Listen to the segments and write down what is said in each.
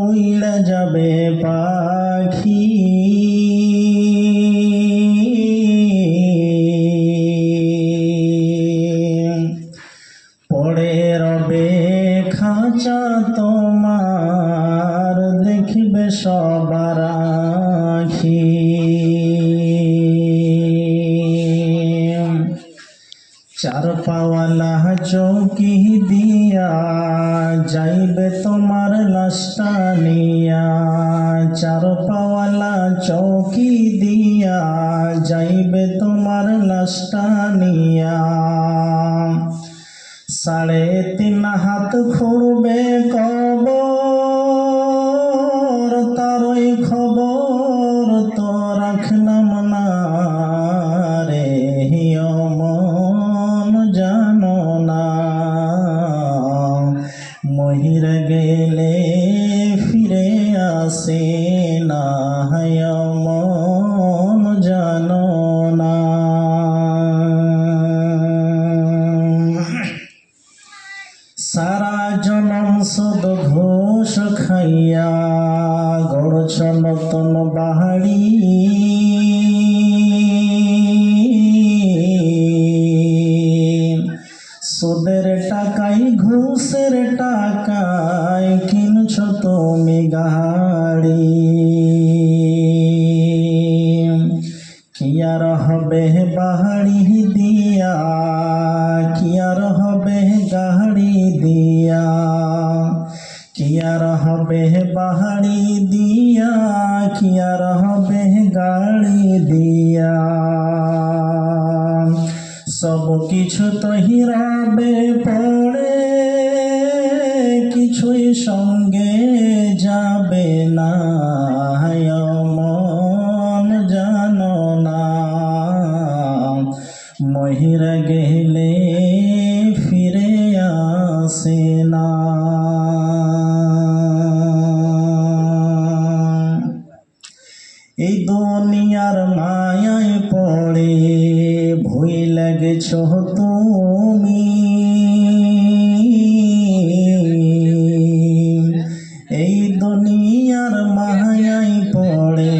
উইড়া যাবে পাখি পড়ে রবে খাঁচা তোমার দেখবে সবার আখি চার পাওয়ালা চৌকি দিয়া যাইবে তোমার লাশটা নিয়া চার পাওয়ালা চৌকি দিয়া যাইবে তোমার লাশটা নিয়া 3.5 হাত খুঁড়বে কবর তারই খবর তো রাখলাম না রে মন জানো না মহিরা গেলে ফিরে আসে না মন জানো না সারা জনম শুধ ঘোষ খাইয়া গড়ছ নতুন বাহারি সুদের টাকায় ঘুষের টাকায় কিনছ তুমি গাড়ি কি আর হবে বাহারি দিয়া কি আর হবে গাড়ি দিয়া কি আর হবে বাহারি দিয়া কি আর হবে গাড়ি দিয়া সব কিছু তো হিরাবে পড়ে কিছুই সঙ্গে যাবে না মন জানো না মহিরা গেলে ফিরে আসে না এই দুনিয়ার মায়ায় পড়ে ভুইলা গেছো তুমি এই দুনিয়ার মায়ায় পড়ে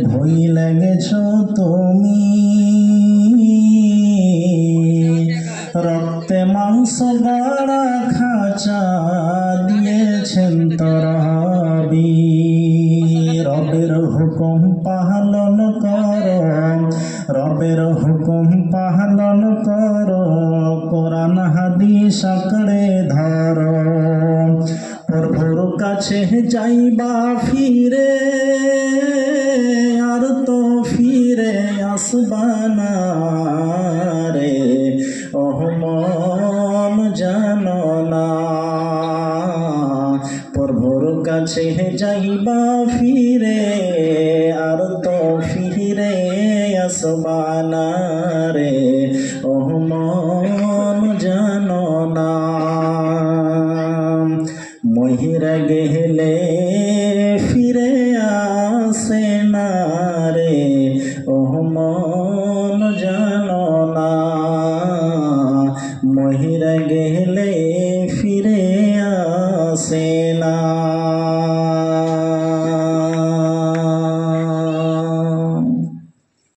ভুইলা গেছো তুমি রক্তে মাংস গাড়া খাঁচা দিয়েছেন তরবি রবের হুকুম পালন করো রবের হুকুম পালন করো কোরআন হাদিস আঁকড়ে ধরো প্রভুর কাছে যাইবা ফিরে আর তো ফিরে আসবা না রে ওহ মন জানো না প্রভুর কাছে যাইবা ফিরে আর তো ফিরে আসবা না রে ওহ মন জানো না মহিরা গেলে ফিরে আসে না রে ওহ মন জানো না মহিরা গেলে